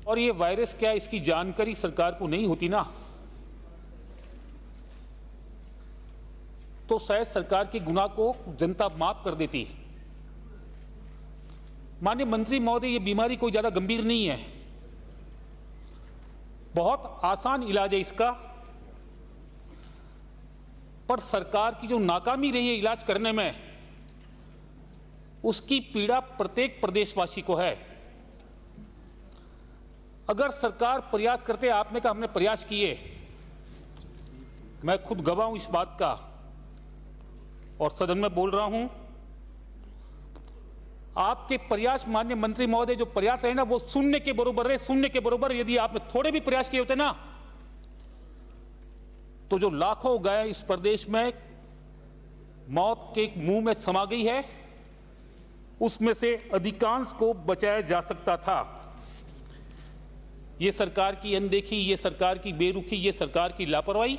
और ये वायरस क्या, इसकी जानकारी सरकार को नहीं होती ना, तो शायद सरकार के गुनाह को जनता माफ कर देती। माननीय मंत्री महोदय, ये बीमारी कोई ज्यादा गंभीर नहीं है, बहुत आसान इलाज है इसका, पर सरकार की जो नाकामी रही है इलाज करने में, उसकी पीड़ा प्रत्येक प्रदेशवासी को है। अगर सरकार प्रयास करते, आपने कहा हमने प्रयास किए, मैं खुद गवाह हूं इस बात का और सदन में बोल रहा हूं, आपके प्रयास माननीय मंत्री महोदय जो प्रयास रहे ना, वो शून्य के बराबर रहे, शून्य के बराबर। यदि आपने थोड़े भी प्रयास किए होते ना, तो जो लाखों गाय इस प्रदेश में मौत के मुंह में समा गई है, उसमें से अधिकांश को बचाया जा सकता था। ये सरकार की अनदेखी, ये सरकार की बेरुखी, ये सरकार की लापरवाही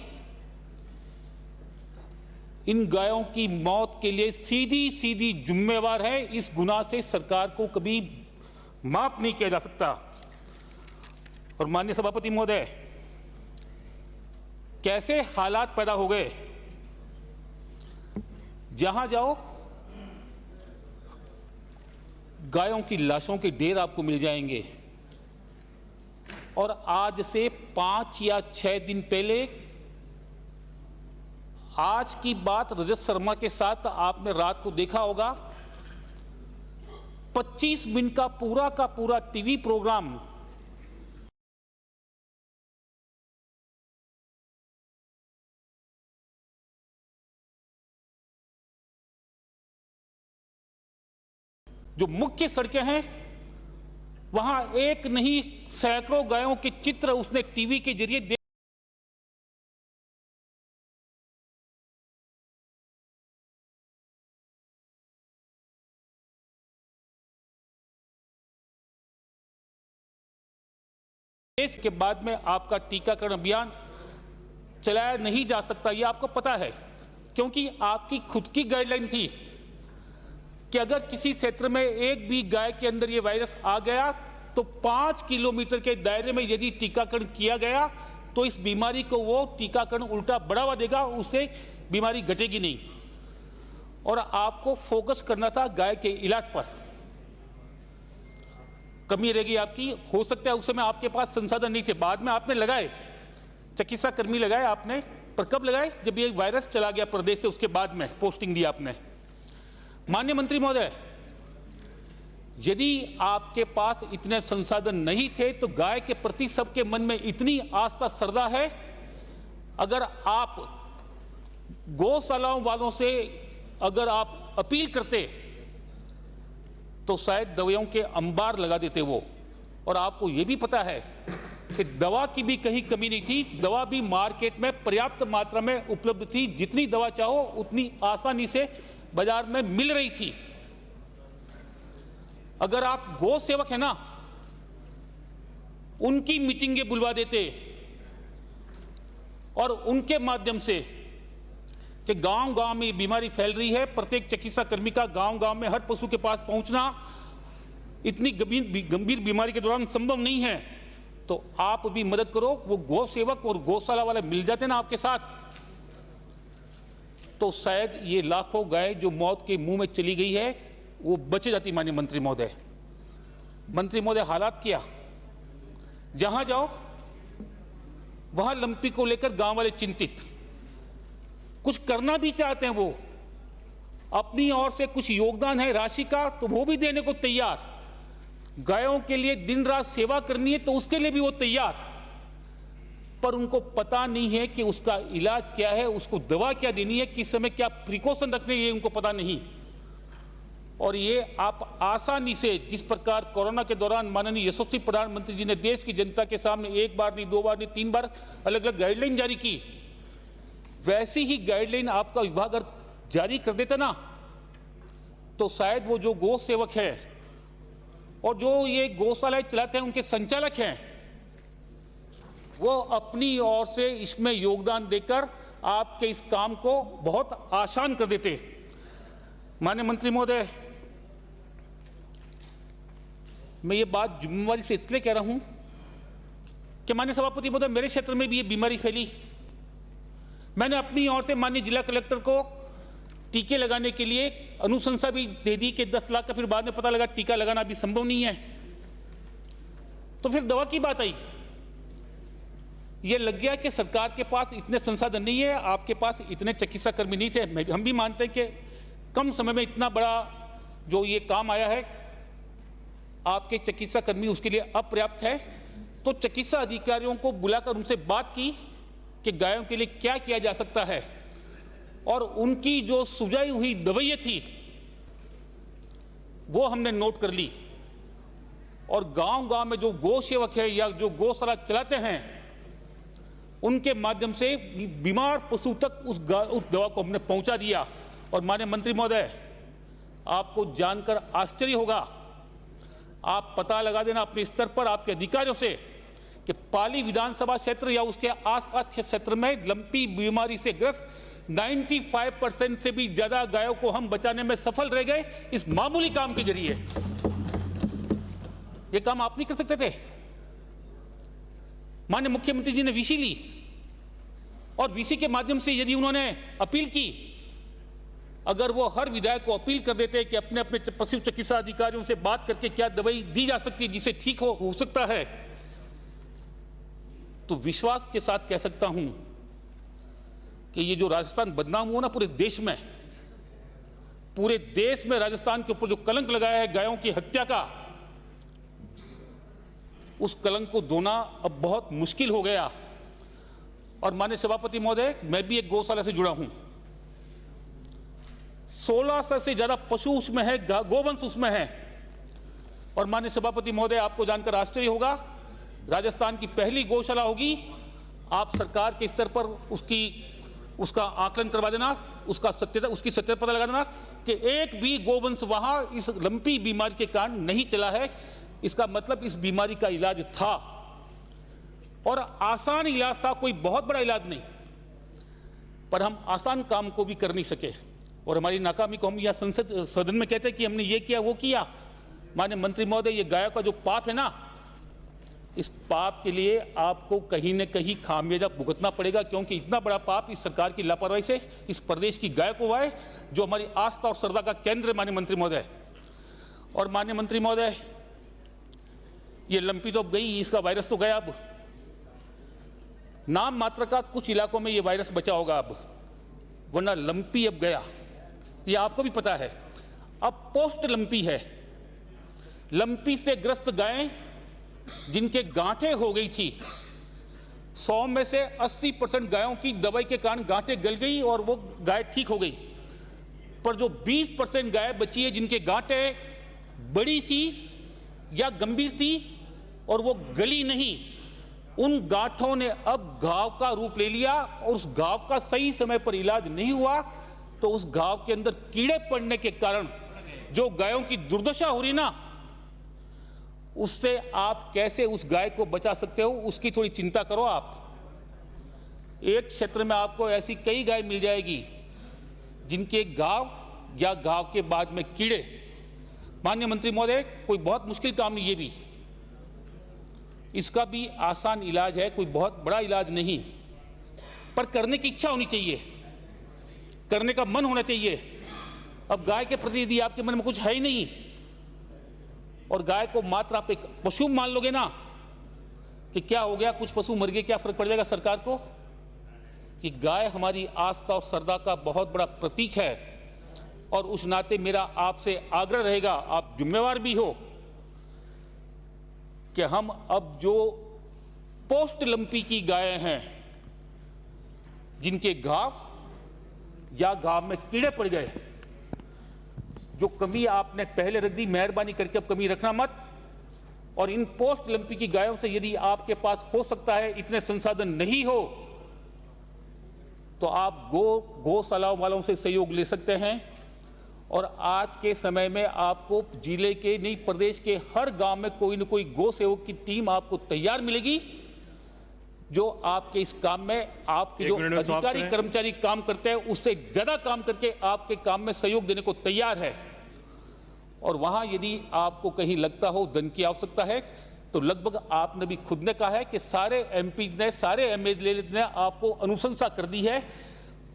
इन गायों की मौत के लिए सीधी सीधी जिम्मेवार है। इस गुनाह से सरकार को कभी माफ नहीं किया जा सकता। और माननीय सभापति महोदय, कैसे हालात पैदा हो गए, जहां जाओ गायों की लाशों के ढेर आपको मिल जाएंगे। और आज से 5 या 6 दिन पहले, आज की बात रजत शर्मा के साथ आपने रात को देखा होगा, 25 मिनट का पूरा टीवी प्रोग्राम जो मुख्य सड़कें हैं, वहां एक नहीं सैकड़ों गायों के चित्र उसने टीवी के जरिए देश के बाद में आपका टीकाकरण अभियान चलाया नहीं जा सकता, ये आपको पता है, क्योंकि आपकी खुद की गाइडलाइन थी कि अगर किसी क्षेत्र में एक भी गाय के अंदर ये वायरस आ गया तो 5 किलोमीटर के दायरे में यदि टीकाकरण किया गया तो इस बीमारी को वो टीकाकरण उल्टा बढ़ावा देगा, उससे बीमारी घटेगी नहीं। और आपको फोकस करना था गाय के इलाज पर। कमी रहेगी आपकी, हो सकता है उस समय आपके पास संसाधन नहीं थे, बाद में आपने लगाए, चिकित्सा कर्मी लगाए आपने, पर कब लगाए? जब ये वायरस चला गया प्रदेश से, उसके बाद में पोस्टिंग दी आपने। माननीय मंत्री महोदय, यदि आपके पास इतने संसाधन नहीं थे तो गाय के प्रति सबके मन में इतनी आस्था श्रद्धा है, अगर आप गौशालाओं वालों से अगर आप अपील करते तो शायद दवाइयों के अंबार लगा देते वो। और आपको यह भी पता है कि दवा की भी कहीं कमी नहीं थी, दवा भी मार्केट में पर्याप्त मात्रा में उपलब्ध थी, जितनी दवा चाहो उतनी आसानी से बाजार में मिल रही थी। अगर आप गौ सेवक है ना, उनकी मीटिंगें बुलवा देते और उनके माध्यम से कि गांव-गांव में बीमारी फैल रही है, प्रत्येक चिकित्सा कर्मी का गांव-गांव में हर पशु के पास पहुंचना इतनी गंभीर बीमारी के दौरान संभव नहीं है, तो आप भी मदद करो। वो गौ सेवक और गौशाला वाले मिल जाते ना आपके साथ, तो शायद ये लाखों गाय जो मौत के मुंह में चली गई है वो बच जाती। माननीय मंत्री महोदय, हालात क्या, जहां जाओ वहां लंपी को लेकर गांव वाले चिंतित, कुछ करना भी चाहते हैं, वो अपनी ओर से कुछ योगदान है राशि का तो वो भी देने को तैयार, गायों के लिए दिन रात सेवा करनी है तो उसके लिए भी वो तैयार, पर उनको पता नहीं है कि उसका इलाज क्या है, उसको दवा क्या देनी है, किस समय क्या प्रिकॉशन रखने, ये उनको पता नहीं। और ये आप आसानी से, जिस प्रकार कोरोना के दौरान माननीय यशस्वी प्रधानमंत्री जी ने देश की जनता के सामने 1 बार नहीं, 2 बार नहीं, 3 बार अलग अलग गाइडलाइन जारी की, वैसी ही गाइडलाइन आपका विभाग अगर जारी कर देता ना, तो शायद वो जो गौ सेवक है और जो ये गौशालाएं चलाते हैं उनके संचालक हैं, वो अपनी ओर से इसमें योगदान देकर आपके इस काम को बहुत आसान कर देते। माननीय मंत्री महोदय, मैं ये बात जिम्मेवारी से इसलिए कह रहा हूं कि माननीय सभापति महोदय, मेरे क्षेत्र में भी ये बीमारी फैली। मैंने अपनी ओर से माननीय जिला कलेक्टर को टीके लगाने के लिए अनुशंसा भी दे दी कि 10 लाख का, फिर बाद में पता लगा टीका लगाना अभी संभव नहीं है। तो फिर दवा की बात आई। ये लग गया कि सरकार के पास इतने संसाधन नहीं है, आपके पास इतने चिकित्सा कर्मी नहीं थे। हम भी मानते हैं कि कम समय में इतना बड़ा जो ये काम आया है, आपके चिकित्सा कर्मी उसके लिए अपर्याप्त है। तो चिकित्सा अधिकारियों को बुलाकर उनसे बात की कि गायों के लिए क्या किया जा सकता है, और उनकी जो सुझाई हुई दवाइयाँ थी वो हमने नोट कर ली। और गांव-गांव में जो गौ सेवक है या जो गौशाला चलाते हैं, उनके माध्यम से बीमार पशु तक उस दवा को हमने पहुंचा दिया। और माननीय मंत्री महोदय, आपको जानकर आश्चर्य होगा, आप पता लगा देना अपने स्तर पर आपके अधिकारियों से कि पाली विधानसभा क्षेत्र या उसके आसपास के क्षेत्र में लंपी बीमारी से ग्रस्त 95% से भी ज्यादा गायों को हम बचाने में सफल रह गए इस मामूली काम के जरिए। ये काम आप नहीं कर सकते थे? माननीय मुख्यमंत्री जी ने वीसी ली, और वीसी के माध्यम से यदि उन्होंने अपील की, अगर वो हर विधायक को अपील कर देते कि अपने अपने पशु चिकित्सा अधिकारियों से बात करके क्या दवाई दी जा सकती है जिससे ठीक हो सकता है, तो विश्वास के साथ कह सकता हूं कि ये जो राजस्थान बदनाम हुआ ना पूरे देश में, पूरे देश में राजस्थान के ऊपर जो कलंक लगाया है गायों की हत्या का, उस कलंक को धोना अब बहुत मुश्किल हो गया। और माननीय सभापति महोदय, मैं भी एक गौशाला से जुड़ा हूं। 1600 से ज्यादा पशु उसमें है, गोवंश उसमें है। और माननीय सभापति महोदय, आपको जानकर आश्चर्य होगा, राजस्थान की पहली गौशाला होगी। आप सरकार के स्तर पर उसका आकलन करवा देना, उसकी सत्यता पता लगा देना कि एक भी गोवंश वहां इस लंपी बीमारी के कारण नहीं चला है। इसका मतलब इस बीमारी का इलाज था, और आसान इलाज था, कोई बहुत बड़ा इलाज नहीं। पर हम आसान काम को भी कर नहीं सके, और हमारी नाकामी को हम यह संसद सदन में कहते हैं कि हमने ये किया वो किया। माननीय मंत्री महोदय, ये गायों का जो पाप है ना, इस पाप के लिए आपको कहीं न कहीं खामियाजा भुगतना पड़ेगा, क्योंकि इतना बड़ा पाप इस सरकार की लापरवाही से इस प्रदेश की गाय को हुआ है, जो हमारी आस्था और श्रद्धा का केंद्र है। माननीय मंत्री महोदय, और माननीय मंत्री महोदय, ये लंपी तो अब गई, इसका वायरस तो गया। अब नाम मात्र का कुछ इलाकों में ये वायरस बचा होगा अब, वरना लंपी अब गया, ये आपको भी पता है। अब पोस्ट लंपी है। लंपी से ग्रस्त गायें जिनके गांठें हो गई थी, 100 में से 80% गायों की दवाई के कारण गांठें गल गई और वो गाय ठीक हो गई। पर जो 20% गाय बची है जिनके गांठें बड़ी थी या गंभीर थी और वो गली नहीं, उन गांठों ने अब घाव का रूप ले लिया, और उस घाव का सही समय पर इलाज नहीं हुआ तो उस घाव के अंदर कीड़े पड़ने के कारण जो गायों की दुर्दशा हो रही ना, उससे आप कैसे उस गाय को बचा सकते हो, उसकी थोड़ी चिंता करो आप। एक क्षेत्र में आपको ऐसी कई गाय मिल जाएगी जिनके घाव या घाव के बाद में कीड़े। माननीय मंत्री महोदय, कोई बहुत मुश्किल काम नहीं, ये भी इसका भी आसान इलाज है, कोई बहुत बड़ा इलाज नहीं, पर करने की इच्छा होनी चाहिए, करने का मन होना चाहिए। अब गाय के प्रति यदि आपके मन में कुछ है ही नहीं, और गाय को मात्र आप एक पशु मान लोगे ना, कि क्या हो गया, कुछ पशु मर गए, क्या फर्क पड़ जाएगा सरकार को? कि गाय हमारी आस्था और श्रद्धा का बहुत बड़ा प्रतीक है, और उस नाते मेरा आपसे आग्रह रहेगा, आप जिम्मेवार भी हो, कि हम अब जो पोस्ट लंपी की गायें हैं जिनके घाव या घाव में कीड़े पड़ गए, जो कमी आपने पहले रख दी, मेहरबानी करके अब कमी रखना मत। और इन पोस्ट लंपी की गायों से यदि आपके पास हो सकता है, इतने संसाधन नहीं हो, तो आप गौशाला वालों से सहयोग ले सकते हैं। और आज के समय में आपको जिले के नहीं, प्रदेश के हर गांव में कोई न कोई गौ सेवक की टीम आपको तैयार मिलेगी, जो आपके इस काम में आपके जो अधिकारी कर्मचारी काम करते हैं उससे ज्यादा काम करके आपके काम में सहयोग देने को तैयार है। और वहां यदि आपको कहीं लगता हो धन की आवश्यकता है, तो लगभग आपने भी खुद ने कहा है कि सारे एमपी ने, सारे एमएलए ने आपको अनुशंसा कर दी है।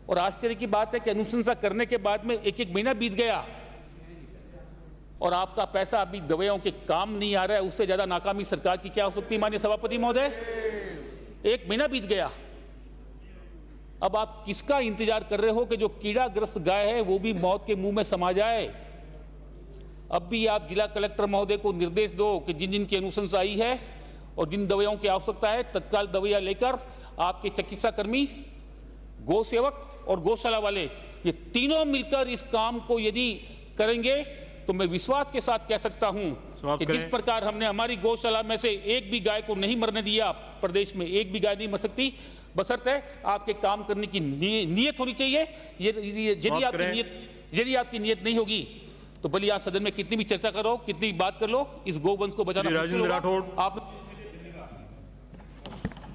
और आश्चर्य की बात है कि अनुशंसा करने के बाद में एक एक महीना बीत गया और आपका पैसा अभी दवाइयों के काम नहीं आ रहा है। उससे ज्यादा नाकामी सरकार की क्या हो सकती है माननीय सभापति महोदय? एक महीना बीत गया, अब आप किसका इंतजार कर रहे हो कि जो कीड़ाग्रस्त गाय है वो भी मौत के मुंह में समा जाए? अब भी आप जिला कलेक्टर महोदय को निर्देश दो कि जिन जिन की अनुशंसा आई है और जिन दवाइयों की आवश्यकता है तत्काल दवाइयां लेकर आपके चिकित्सा कर्मी, गौ सेवक और गौशाला वाले, ये तीनों मिलकर इस काम को यदि करेंगे तो मैं विश्वास के साथ कह सकता हूं कि जिस प्रकार हमने हमारी गौशाला में से एक भी गाय को नहीं मरने दिया, प्रदेश में एक भी गाय नहीं मर सकती, बशर्ते आपके काम करने की नीयत होनी चाहिए। यदि आपकी नीयत नहीं होगी तो भले यहाँ सदन में कितनी भी चर्चा करो, कितनी भी बात कर लो, इस गौवंश को बचाना मुश्किल होगा। आप